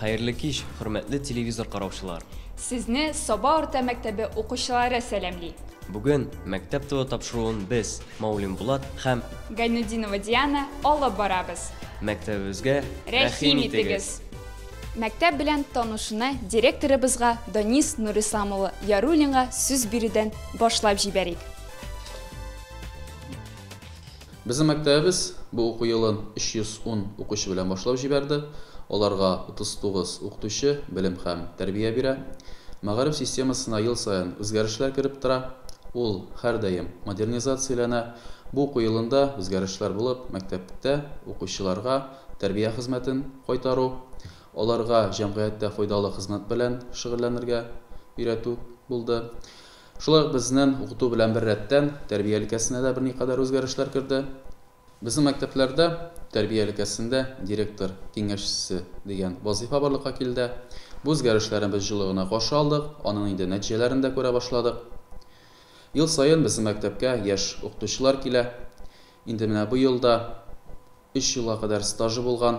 Hayırlı kеш, hürmetli televizor qarawçılar. Sizni Soba Orta Maktabi o'quvchilari salamli. Bugun maktab tili topshiruğun biz, Mavlin Bulat ham Gaynudinova Diana olib boramiz. maktabimizga Rahim etigiz. Maktab bilan tanishishni direktoribizga Danis Nurislamovi Yarulinga so'z beridan boshlab jibarik. Bizim maktabimiz bu o'quv yılın 310 o'quvchi bilan boshlab jiberdi. Olarga 39 o'qituvchi bilim ham tarbiya bera. Mag'arib sistemasiga yil sayin o'zgarishlar kirib tura. Ul har doim modernizatsiyalana. Bu o'quv yilida o'zgarishlar bo'lib, maktabda o'quvchilarga tarbiya xizmatin qaytaru, olarga jamiyatda foydali xizmat bilan shug'ullanirga o'rgatuv bo'ldi. Şulay bizning o'qutuv bilan bir ratdan tarbiyalikasida da bir qadar o'zgarishlar kirdi. Bizim maktablarda tarbiyalikasida direktor kengashchisi degan vazifa borliqqa keldi. Bu o'zgarishlarni biz yillig'ini qo'sha oldik, onun endi natijalarini ko'ra boshladik. Yil sayin bizim maktabga yosh o'qituvchilar kela. Endi mana bu yilda 3 yilga qadar stajı bo'lgan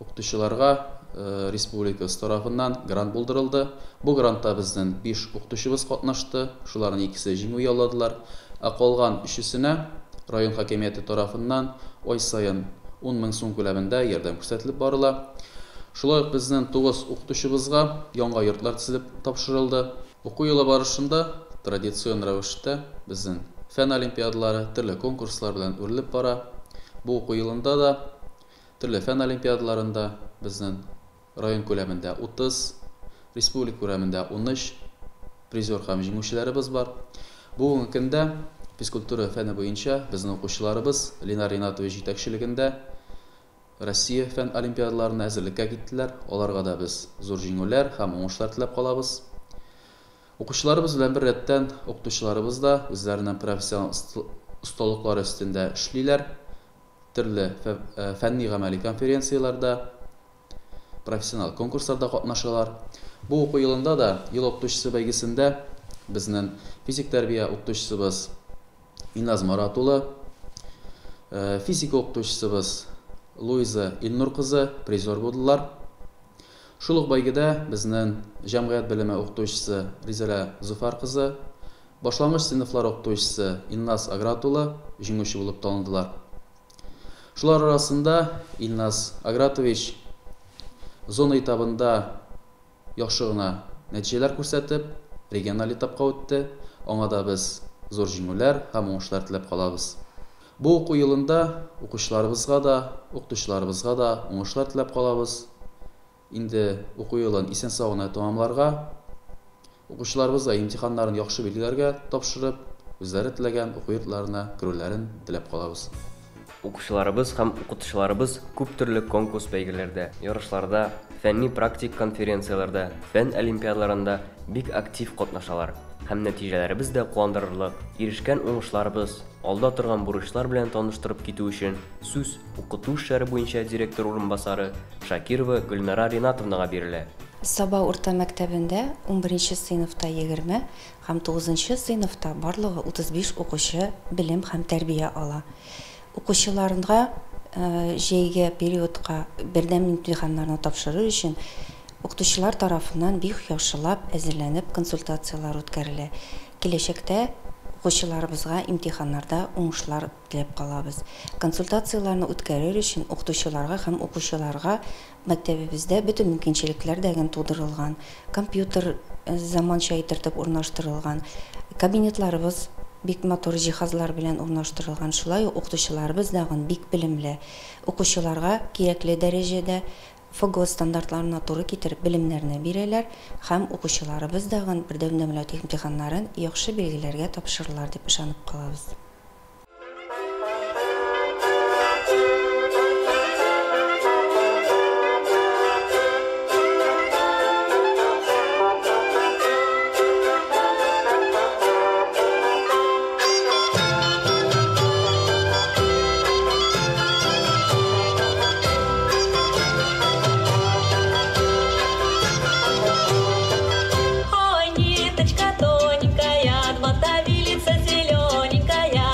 o'qituvchilarga Respublikası tarafından grant buldurildi. Bu grantta bizden 5 o'qituvchimiz qatnashdi. Shularning ikisi jing'u yolladılar. Qolgan 3'üsine rayon hakimiyeti tarafından oy sayın 10 ming so'm ko'lamida yordam ko'rsatilib borila. Shulay bizning 9 o'qituvchimizga yangi yurtlar tizilib topshirildi. O'quv yili borishida traditsion ravishda bizning fan olimpiadalari, turli konkurslar bilan o'rilib bora. Bu o'quv yilida da turli fan olimpiadalarında bizning rayon ko'lamida 30, respublika ko'lamida 13 prizor ham jing'uvchilarimiz bor. Bugungi kunda fizkultura fani bo'yicha bizning o'quvchilarimiz Lenar Rinatovich yetakchiligida Rossiya fan olimpiadalarini hozirlikka ketdilar. Ularga da biz zo'r jing'uvlar ham o'ngishlar tilab qolamiz. O'quvchilarimiz bilan bir ratdan o'qituvchilarimiz da o'zlarining professional ustaliklari ustida ishlaylar. Turli fanniy amaliy konferensiyalarda, professional konkurslarda qatnashalar. Bu o'quv yilida da yil o'qituvchisi baygisida bizning fizik tarbiya o'qituvchimiz Inaz Maratula, fizik o'qituvchimiz Luiza Ilnur qizi prizor bo'ldilar. Shuluq baygida bizning jamiyat bilimi o'qituvchisi Rizala Zufar qizi, boshlang'ich sinflar o'qituvchisi Innas Agratula jing'uvchi bo'lib tanildilar. Shular arasında Innas Agratovich zona etabında yaxshig'ina natijalar ko'rsatib, regional etapga o'tdi. Ona da biz zo'r jing'uvlar ham o'ngishlar tilab qolamiz. Bu o'quv yilida o'quvchilarimizga da, o'qituvchilarimizga da o'ngishlar tilab qolamiz. Endi o'quv yilini eson-sog'ina tamomlarga, o'quvchilarimiz da imtihonlarni yaxshi belgilarga topshirib, o'zlari tilagan o'quv yurtlarini kirularini tilab qolamiz. O'quvchilarimiz ham o'qituvchilarimiz ko'p turli konkurs belgilarda, yarışlarda, fenni praktik konferensiyalarda, fan olimpiadalarında bek aktiv qatnashalar. Ham natijalarimiz da quvontirarli. Erishgan o'ngishlarimiz olda turgan burishlar bilan tanishtirib ketу uchun so'z o'qutuv ishlari bo'yicha direktor o'rinbosari Shakirova Gulnara Rinatovnaga berildi. Soba Orta Maktabida 11-sinfda 20 ham 9-sinfda barlig'i 35 o'quvchi bilim ham tarbiya ola. O'quvchilarga jeyga periodga birden imtihonlarni topshirish uchun o'qituvchilar tarafından bir yaxshilab hazırlanib konsultatsiyalar o'tkaziladi. Kelajakda o'quvchilarimizga imtihonlarda o'ngishlar tilab qolamiz. Konsultatsiyalarni o'tkazish uchun o'qituvchilarga ham o'quvchilarga maktabimizda bütün mümkinchiliklar degan tug'dirilgan, kompyuter zamoncha tartib o'rnashtirilgan, kabinetlarimiz bek motor jihozlar bilan o'rnashtirilgan. Shulay o'qituvchilarimiz dag'in bek bilimli o'quvchilarga kerakli darajada FOGO standartlarına to'g'ri keltirib bilimlarni beradilar. Ham o'quvchilarimiz dag'in bir davlat imtihonlarini yaxshi belgilarga topshirdilar deb ishonib qolamiz. Ниточка тоненькая, мотовилица зелененькая,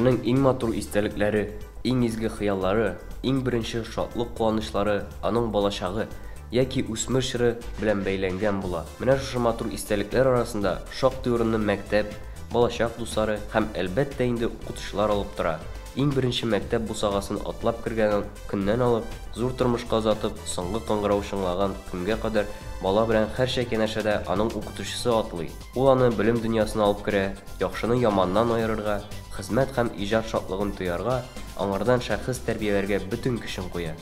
Кешенең иң матур истәлекләре, иң изге хыяллары, иң беренче шатлык куанышлары аның балачагы яки үсмер чоры белән бәйләнгән була. Менә шушы матур истәлекләр арасында шактый урынны мәктәп, балачак дуслары һәм әлбәттә инде укытучылар алып тора. Иң беренче мәктәп бусагасын атлап кергән көннән алып, зур тормышка озатып, соңгы кыңгырау шыңлаган көнгә кадәр бала белән һәрчә кенәшәдә аның укытучысы атлый. Ул аны белем дөньясына алып керә, яхшыны яманнан аерырга, хезмәт һәм иҗат шатлыгын тоярга, аңардан шәхес тәрбияләргә бөтен көчен куя.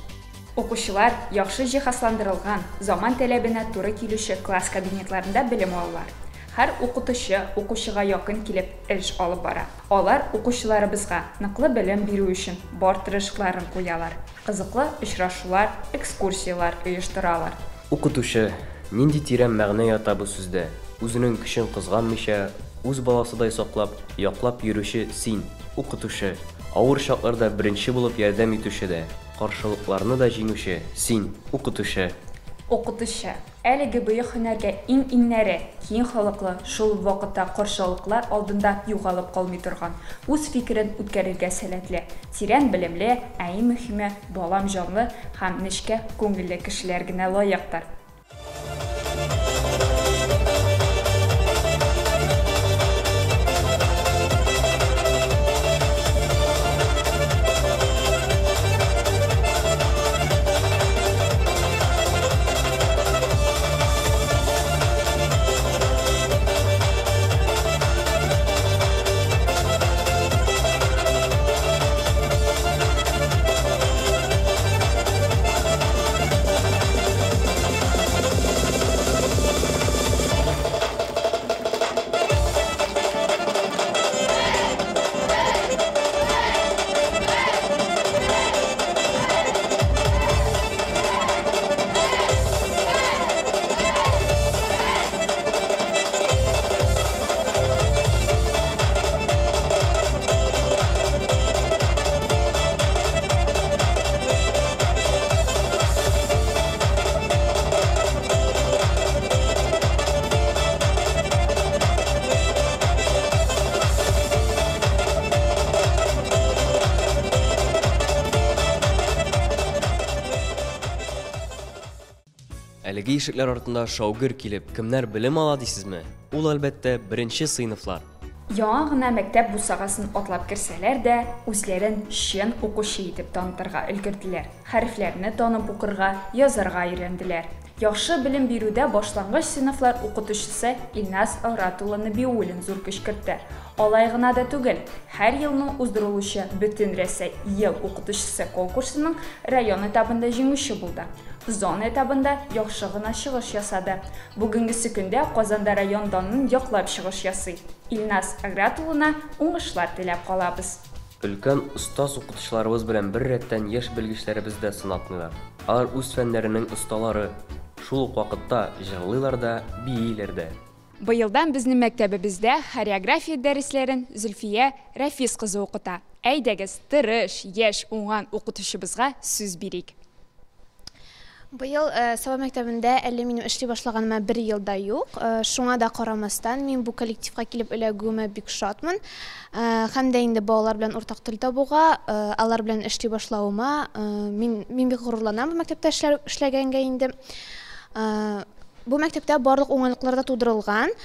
Укучылар яхшы җиһазландырылган, заман таләбенә туры килүче класс кабинетларында белем алалар. Һәр укытучы укучыга якын килеп эш алып бара. Алар укучыларыбызга ныклы белем бирү өчен бар тырышлыкларын куялар. Кызыклы очрашулар, экскурсиялар оештыралар. Укытучы, нинди тирән мәгънә ята бу сүздә? Үзенең көчен кызганмыйча, үз баласыдай саклап, яклап йөрүче син, укытучы. Авыр чакларда беренче булып ярдәм итүче дә, каршылыкларны да җиңүче син, укытучы. Укытучы, әлеге бөек һөнәргә иң-иңнәре, киң халыклы, шул вакытта каршылыклар алдында югалып калмый торган, үз фикерен үткәрергә сәләтле, тирән белемле, ә иң мөһиме, балам җанлы һәм нечкә күңелле кешеләр генә лаектар. Әлеге ишекләр артында шаугыр килеп, кемнәр белем ала дисезме? Ул әлбәттә беренче сыйныфлар. Яңа гына мәктәп бусагасын атлап керсәләр дә, үзләрен чын укучы итеп танытырга өлгерделәр. Хәрефләрне танып укырга, язарга өйрәнделәр. Яхшы белем бирүдә башлангыч сыйныфлар укытучысы Илназ Ауратулла Набиуллин зур көч кертте. Алай гына да түгел, һәр елның уздырылучы Бөтен Рәсәй ел укытучысы конкурсының район этабында җиңүче булды. Зона этабында яхшы гына чыгыш ясады. Бүгенге көндә Казанда район данын яклап чыгыш ясый. Илназ Ауратуллына уңышлар теләп калабыз. Өлкән остаз укытучыларыбыз белән бер рәттән яшь белгечләребез дә сынатмыйлар. Алар үз фәннәренең осталары, шул ук вакытта җырлыйлар да, бийләр дә. Быелдан безнең мәктәбебездә хореография дәресләрен Зөлфия Рәфис кызы укыта. Әйдәгез, тырыш, яшь уңган укытучыбызга сүз бирик. Быел Саба мәктәбендә әле минем эшли башлаганыма 1 елда юк. Шуңа да карамастан мин бу коллективка килеп эләгүемә бик шатмын. Һәм дә инде балалар белән уртак тел табуга, алар белән эшли башлавыма мин бик горурланам бу мәктәптә эшләгәнгә инде. Бу мәктәптә барлык уңайлыклар да тудырылган.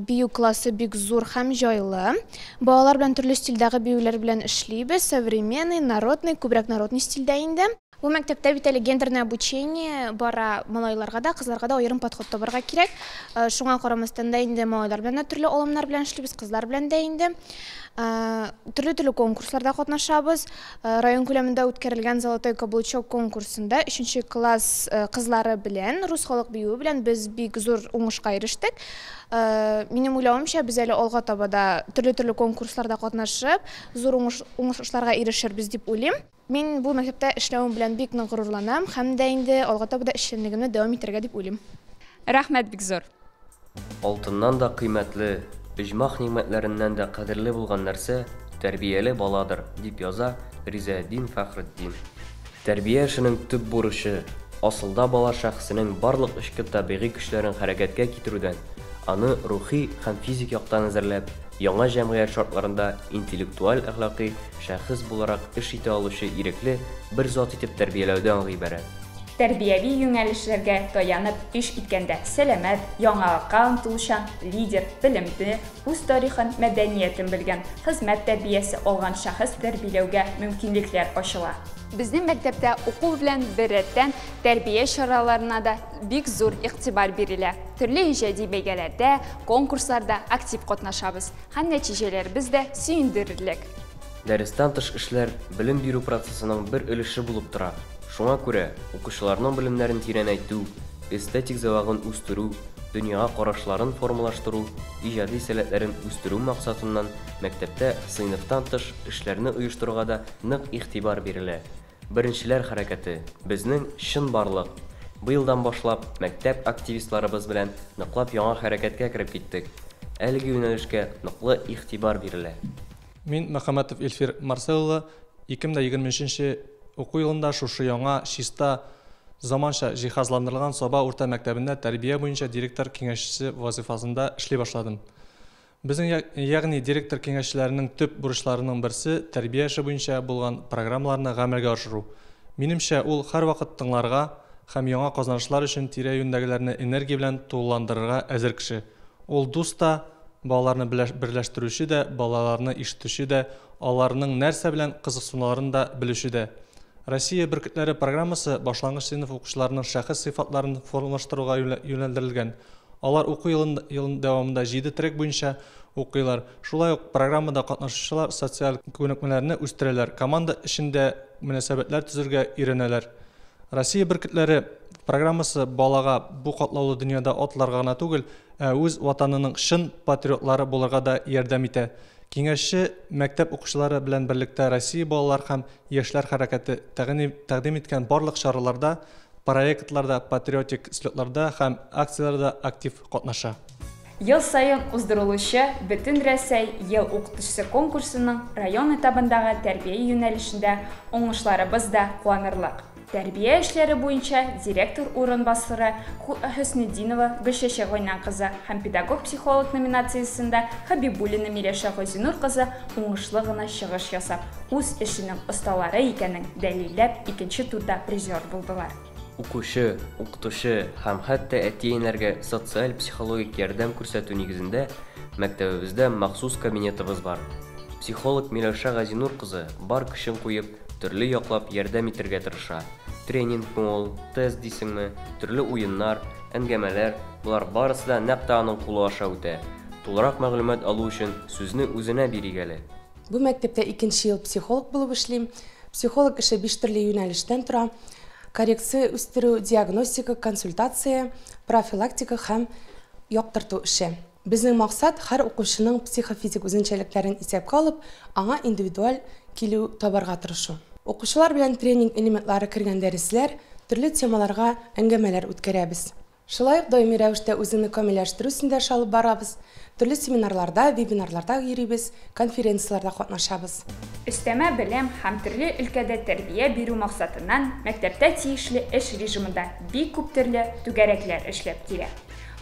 Бию классы бик зур һәм җайлы. Балалар белән төрле стильдәге биюләр белән эшлибез, современный, народный, күбрәк народный стильдә инде. Бу мәктәптә бит әле гендерное обучение бара, малайларга да, кызларга да аерым подход табарга кирәк. Шуңа карамастан да инде малайлар белән дә төрле алымнар белән эшлибез, кызлар белән дә инде. Төрле конкурсларда катнашабыз. Район күләмендә үткәрелгән Золотой каблучок конкурсында 3нче класс кызлары белән, рус халык биюе белән без бик зур уңышка ирештек. Минем уйлавымча, без әле алга таба да төрле конкурсларда катнашып, зур уңышларга ирешербез дип уйлыйм. Мин бу мәктәптә эшләвем белән бик нык горурланам һәм дә инде алга таба да эшчәнлегемне дәвам итәргә дип уйлыйм. Рәхмәт бик зур. Алтыннан да кыйммәтле, иҗмах нимәтләреннән дә кадерле булган нәрсә тәрбияле баладыр, дип яза Ризаэддин Фәхретдин. Тәрбия эшенең төп бурычы асылда бала шәхсенең барлык эчке табигый көчләрен хәрәкәткә китерүдән, аны рухи һәм физик яктан әзерләп, яңа җәмгыять шартларында интеллектуаль әхлакый шәхес буларак эш итә алучы ирекле бер зат итеп тәрбияләүдән гыйбарәт. Тәрбияви юнәлешләргә таянып эш иткәндә сәламәт, яңалыкка омтылучан, лидер, белемле, үз тарихын, мәдәниятен белгән, хезмәт тәрбиясе алган шәхес тәрбияләүгә мөмкинлекләр ачыла. Безнең мәктәптә уку белән беррәттән тәрбия чараларына да бик зур игътибар бирелә. Төрле иҗади бәйгеләрдә, конкурсларда актив катнашабыз һәм нәтиҗәләребез дә сөендерерлек. Дәрестән тыш эшләр белем бирү процессының бер өлеше булып тора. Шуңа күрә укучыларның белемнәрен тирәнәйтү, эстетик зәвыгын үстерү, дөньяга карашларын формалаштыру, иҗади сәләтләрен үстерү максатыннан мәктәптә сыйныфтан тыш эшләрне оештыруга да нык игътибар бирелә. Беренчеләр хәрәкәте безнең чын барлык. Быелдан башлап мәктәп активистларыбыз белән ныклап яңа хәрәкәткә кереп киттек. Әлеге юнәлешкә ныклы игътибар бирелә. Мин Мөхәммәтов Илфир Марселлы 2023 уку елында шушы яңа чиста заманча җиһазландырылган Саба урта мәктәбендә тәрбия буенча директор киңәшчесе вазифасында эшли башладым. Безнең ягъни директор киңәшчеләренең төп бурычларының берсе тәрбия эше буенча булган программаларны гамәлгә ашыру. Минемчә, ул һәрвакыт тыңларга һәм яңа казанышлар өчен тирә-юньдәгеләрне энергия белән тулыландырырга әзер кеше. Ул дус та, балаларны берләштерүче дә, балаларны ишетүче дә, аларның нәрсә белән кызыксынуларын да белүче дә. Россия беркетләре программасы башлангыч сыйныф укучыларының шәхес сыйфатларын формалаштыруга юнәлдерелгән. Алар уку елын дәвамында 7 трек буенча укыйлар. Шулай ук программада катнашучылар социаль күнекмәләрне үстерәләр, команда эшендә мөнәсәбәтләр төзергә өйрәнәләр. Россия беркетләре программасы балага бу катлаулы дөньяда атларга гына түгел, үз ватанының шын патриотлары булырга да ярдәм итә. Киңәшче мәктәп укучылары белән берлектә Россия балалар һәм яшьләр хәрәкәте тәкъдим иткән барлык чараларда, проектларда, патриотик слетларда һәм акцияларда актив катнаша. Ел сайын уздырылучы Бөтен Рәсәй ел укытучысы конкурсының район этабындагы тәрбия юнәлешендә уңышларыбыз да куанырлык. Тәрбия эшләре буенча директор урынбасары Хөснетдинова Гөлшәшә Гайнан кызы һәм педагог-психолог номинациясендә Хәбибуллина Миләшә Газинур кызы уңышлы гына чыгыш ясап, үз эшенең осталары икәнен дәлилләп, икенче турда призер булдылар. Укучы, укытучы һәм хәтта әтиәннәргә социаль психологик ярдәм күрсәтү нигезендә мәктәбебездә махсус кабинетыбыз бар. Психолог Миләшә Газинур кызы бар көчен куеп, төрле яклап ярдәм итәргә тырыша. Тренинг мол, тест дисеңме, төрле уеннар, әңгәмәләр, булар барысы да нәкъ аның кулы аша үтә. Тулырак мәгълүмат алу өчен сүзне үзенә биригәле. Бу мәктәптә 2нче ел психолог булып эшлим. Психолог эше 5 төрле юнәлештән тора. Коррекция үстерү, диагностика, консультация, профилактика һәм яктырту эше. Безнең максат һәр укучының психофизик үзенчәлекләрен исәпкә алып, аңа индивидуаль килү табарга тырышу. Укучылар белән тренинг элементлары кергән дәресләр, төрле темаларга әңгәмәләр үткәрәбез. Шулай ук даими рәвештә үзене камилләштерү өстендә алып барабыз. Төрле семинарларда, вебинарларда йөрибез, конференцияларда катнашабыз. Өстәмә белем һәм төрле өлкәдә тәрбия бирү максатыннан мәктәптә тиешле эш режимында бик күп төрле түгәрәкләр эшләп килә.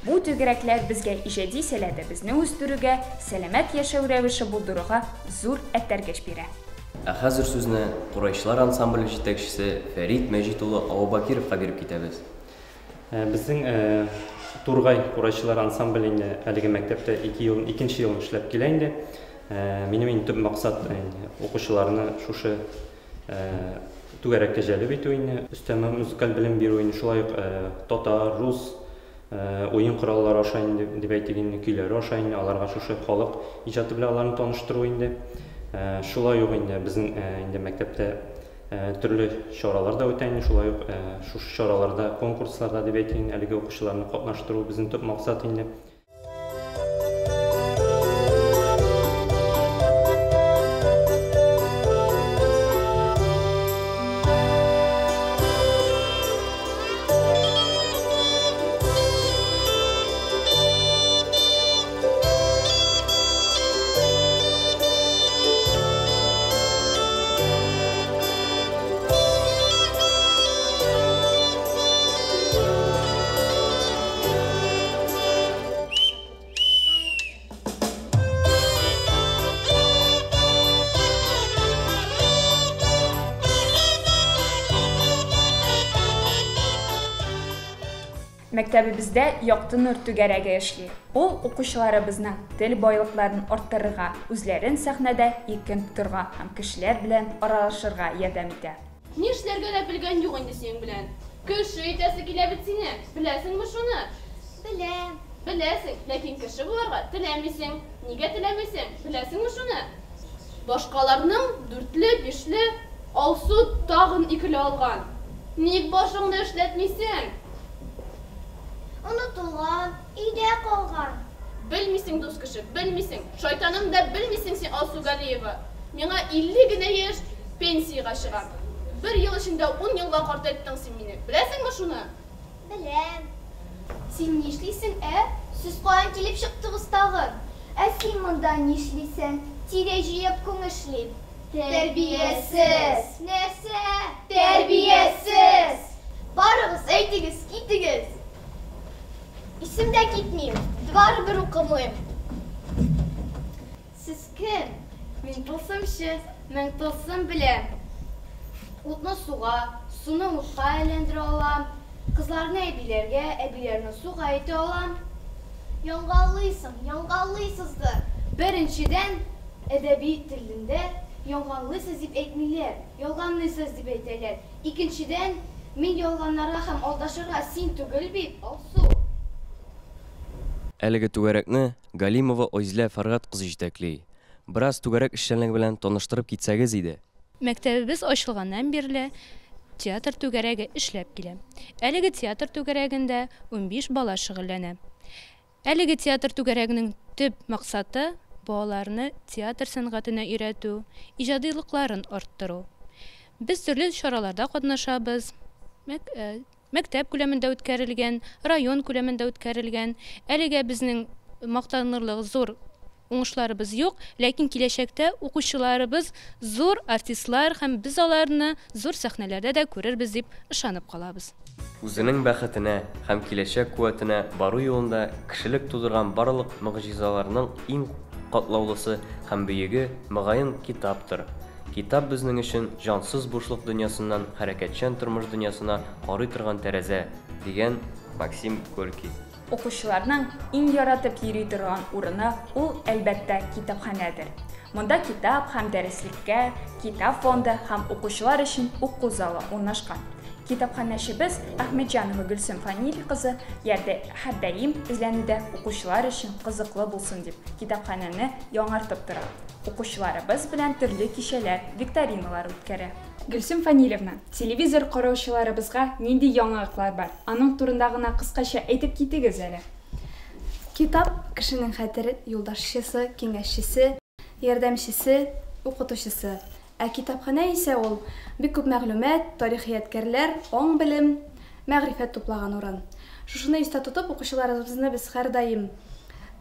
Бу түгәрәкләр безгә иҗади сәләтебезне үстерүгә, сәламәт яшәү рәвеше булдыруга зур әтәргәч бирә. Ә хәзер сүзне Курайчылар ансамбле җитәкчесе Фәрит Мәҗит улы Абубакировка биреп китәбез. Безнең Тургай Курайчылар ансамбле әлеге мәктәптә 2нче ел эшләп килә инде. Минем төп максат укучыларны шушы түгәрәккә җәлеп итү инде. Өстәмә музыкаль белем бирү инде, шулай ук татар, рус уен кораллары аша инде, дип әйтегән көйләре аша инде, аларга шушы халык иҗаты белән аларны таныштыру инде. Шулай ук инде безнең инде мәктәптә төрле чаралар да үтә инде, шулай ук шушы чараларда, конкурсларда дип әйтегән әлеге укучыларны катнаштыру безнең төп максат инде. Мәктәбебездә Якты Нур түгәрәге эшли. Ул укучыларыбызның тел байлыкларын арттырырга, үзләрен сәхнәдә иркен тотырга һәм кешеләр белән аралашырга ярдәм итә. Нишләргә дә белгән юк инде синең белән. Кеше итәсе килә бит сине. Беләсеңме шуны? Беләм. Беләсең, ләкин кеше буларга теләмисең. Нигә теләмисең? Беләсеңме шуны? Башкаларның 4ле, 5ле, Алсу тагын 2ле алган. Ник башыңны эшләтмисең? Онытылган, өйдә калган. Белмисең, дус кеше, белмисең. Шайтаның да белмисең син Алсу Галиева. Миңа 50 генә яшь пенсиягә чыгам. 1 ел эчендә 10 елга картайттың син мине. Беләсеңме шуны? Беләм. Син нишлисең, Сез каян килеп чыктыгыз тагын? Син монда нишлисең? Тирә җыеп күңешлип. Тәрбиясез. Нәрсә? Тәрбиясез. Барыгыз, әйтегез, китегез. Исемдә китмим. Барыбер укымыйм. Сез кем? Мин тылсымчы. Мен тылсым беләм. Утны суга, суны утка әйләндерә алам. Кызларны әбиләргә, әбиләрне суга итә алам. Яңгалыйсың, яңгалыйсызды. Беренчедән, әдәби телендә яңгалыйсыз дип әйтмиләр, ялганлыйсыз дип әйтәләр. Икенчедән, мин ялганларга һәм алдашырга син түгел бит, Алсу. Әлеге түгәрәкне Галимова Ойзлә Фәргат кызы җитәкли. Бераз түгәрәк эшчәнлеге белән таныштырып китсәгез иде. Мәктәбебез ачылганнан бирле театр түгәрәге эшләп килә. Әлеге театр түгәрәгендә 15 бала шөгыльләнә. Әлеге театр түгәрәгенең төп максаты балаларны театр сәнгатенә өйрәтү, иҗадилыкларын арттыру. Без төрле чараларда катнашабыз. Мәктәп күләмендә үткәрелгән, район күләмендә үткәрелгән. Әлегә безнең мактанырлык зур уңышларыбыз юк, ләкин киләчәктә укучыларыбыз зур артистлар һәм без аларны зур сәхнәләрдә дә күрербез дип ышанып калабыз. Үзенең бәхетенә һәм киләчәк куәтенә бару юлында кешелек тудырган барлык мөгъҗизаларның иң катлаулысы һәм бөеге мөгаен китаптыр. Китап безнең өчен җансыз бушлык дөньясыннан хәрәкәтчән тормыш дөньясына карый торган тәрәзә, дигән Максим Горький. Укучыларның иң яратып йөри торган урыны ул әлбәттә китапханәдер. Монда китап һәм дәреслеккә, китап фонды һәм укучылар өчен уку залы урнашкан. Китапханәчебез Әхмәтҗанова Гөлсем Фанил кызы һәр даим эзләнүдә укучылар өчен кызыклы булсын дип китапханәне яңартып тора. Укучыларыбыз белән төрле кичәләр, викториналар үткәрә. Гөлсем Фаниловна, телевизор караучыларыбызга нинди яңалыклар бар? Аның турында гына кыскача әйтеп китегез әле. Китап кешенең хәтер юлдашчысы, киңәшчесе, ярдәмчесе, укытучысы. Китапханә исә ул бик күп мәгълүмат, тарихияткәрләр, аң белем, мәгърифәт туплаган урын. Шушыны истә тотып, укучыларыбызны без һәр даим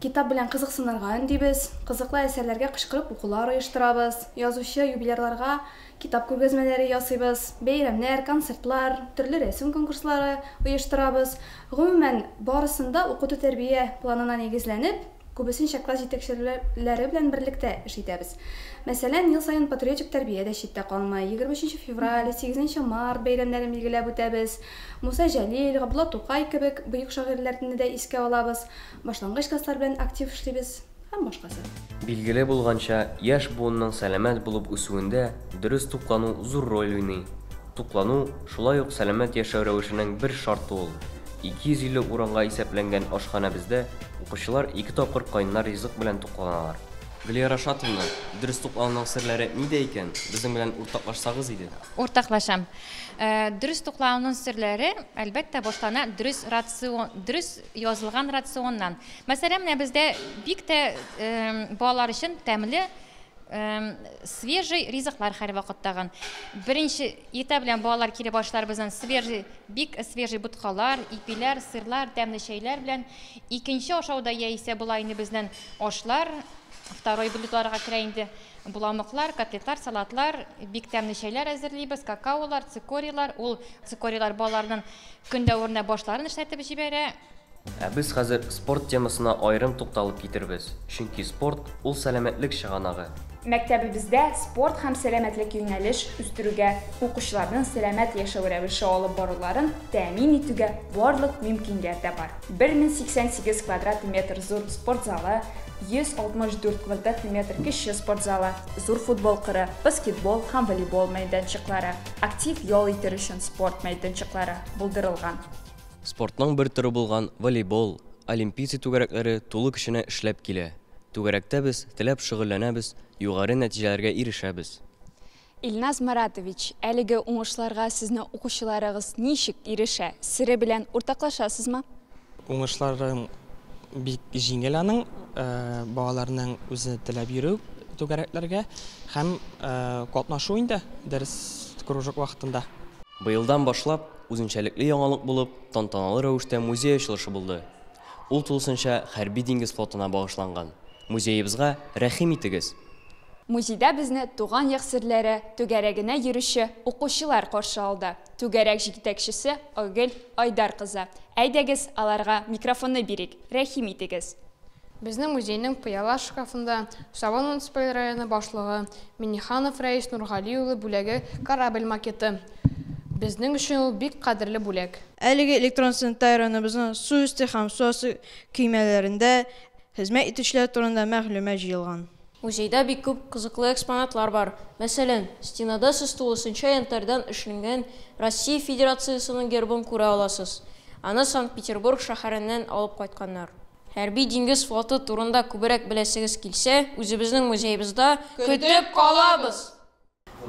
китап белән кызыксынырга өндибез, кызыклы әсәрләргә кычкырып укулар оештырабыз, язучы юбилейларга китап күргәзмәләре ясыйбыз, бәйрәмнәр, концертлар, төрле рәсем конкурслары оештырабыз. Гомумән, барысында укыту тәрбия планына нигезләнеп, күбесенчә класс җитәкчеләре белән берлектә эш итәбез. Мәсәлән, ел саен патриотик тәрбия дә читтә калмый. 23 февраль, 8 март бәйрәмнәрен билгеләп үтәбез. Муса Җәлил, Габдулла Тукай кебек бөек шагыйрьләрне дә искә алабыз. Башлангыч класслар белән актив эшлибез һәм башкасы. Билгеле булганча, яшь буынның сәламәт булып үсүендә дөрес туклану зур роль уйный. Туклану шулай ук сәламәт яшәү рәвешенең бер шарты ул. 250 урынга исәпләнгән ашхана бездә укучылар 2 тапкыр кайнар ризык белән тукланалар. Гөлия Рашатовна, дөрес туклауның серләре нидә икән? Безнең белән уртаклашсагыз иде. Уртаклашам. Дөрес туклауның серләре әлбәттә башлана дөрес язылган рационнан. Мәсәлән, бездә бик тә балалар өчен тәмле свежий ризыклар һәр вакыттаган. Беренче этап белән балалар килеп башлар безнең бик свежий буткалар, ипиләр, сырлар, тәмле чәйләр белән. Икенче ашауда яисә булай инде безнең ашлар, второй блюдоларга керә инде буламыклар, котлетлар, салатлар, бик тәмле чәйләр әзерлибез, какаолар, цикорилар. Ул цикорилар балаларның көндәвәренә башларын эшләтеп җибәрә. Без хәзер спорт темасына аерым тукталып китербез. Чөнки спорт ул сәламәтлек чыганагы. Мәктәбебездә спорт һәм сәламәтлек юнәлеш үстерүгә, укучыларның сәламәт яшәү рәвеше алып баруларын тәэмин итүгә барлык мөмкинлекләр дә бар. 1088 квадрат метр зур спорт залы, 164 квадрат метр кече спорт залы, зур футбол кыры, баскетбол һәм волейбол мәйданчыклары, актив ял итер өчен спорт мәйданчыклары булдырылган. Спортның бер түрі булган волейбол, олимпийцы түгәрәкләре тулы кешенә эшләп килә. Түгәрәктә без теләп шөгыльләнәбез, югары нәтиҗәләргә ирешәбез. Илназ Маратович, әлеге уңышларга сезнең укучыларыгыз ничек ирешә? Сире белән уртаклашасызмы? Уңышларым бик җиңел аның, балаларның үзе теләп йөрү түгәрәкләргә һәм катнашу инде дәрес кружок вакытында. Быелдан башлап үзенчәлекле яңалык булып, тантаналы рәвештә музей ачылышы булды. Ул тулысынча хәрби диңгез флотына багышланган. Музеебызга рәхим итегез. Музейда безне туган як серләре түгәрәгенә йөрүче укучылар каршы алды. Түгәрәк җитәкчесе Агыл Айдар кызы. Әйдәгез, аларга микрофонны бирик. Рәхим итегез. Безнең музейның пыяла шкафында Саван муниципаль районы башлыгы Миниханов Рәис Нургали улы бүләге корабль макеты. Безнең өчен ул бик кадерле бүләк. Әлеге электрон санитарияны су өсте һәм су асты көймәләрендә хезмәт итүчеләр турында мәгълүмат җыелган. Музейда бик күп кызыклы экспонатлар бар. Мәсәлән, стенада сез 90 янтарьдан эшләнгән Россия Федерациясының гербын күрә аласыз. Аны Санкт-Петербург шәһәреннән алып кайтканнар. Хәрби диңгез флоты турында күбрәк беләсегез килсә, үзебезнең музеебызда көтеп калабыз.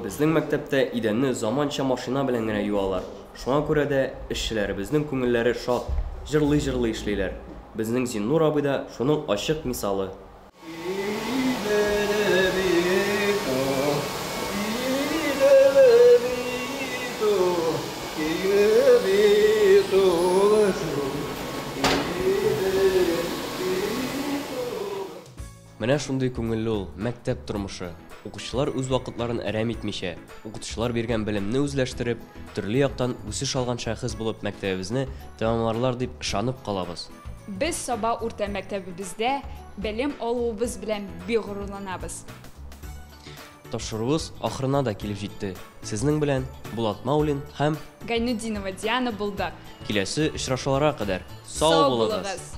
Безнең мәктәптә идәнне заманча машина белән генә юалар. Шуңа күрә дә эшчеләребезнең күңелләре шат, җырлый-җырлый эшлиләр. Безнең Зиннур абый да шуның ачык мисалы. Менә шундый күңелле ул мәктәп тормышы. Укучылар үз вакытларын әрәм итмичә, укытучылар биргән белемне үзләштереп, төрле яктан үсеш алган шәхес булып мәктәбебезне тәмамларлар дип ышанып калабыз. Без Саба урта мәктәбебездә белем алуыбыз белән бик горурланабыз. Тапшыруыбыз ахырына да килеп җитте. Сезнең белән Булат Маулин һәм Гайнуддинова Диана булдык. Киләсе очрашуларга кадәр сау булыгыз.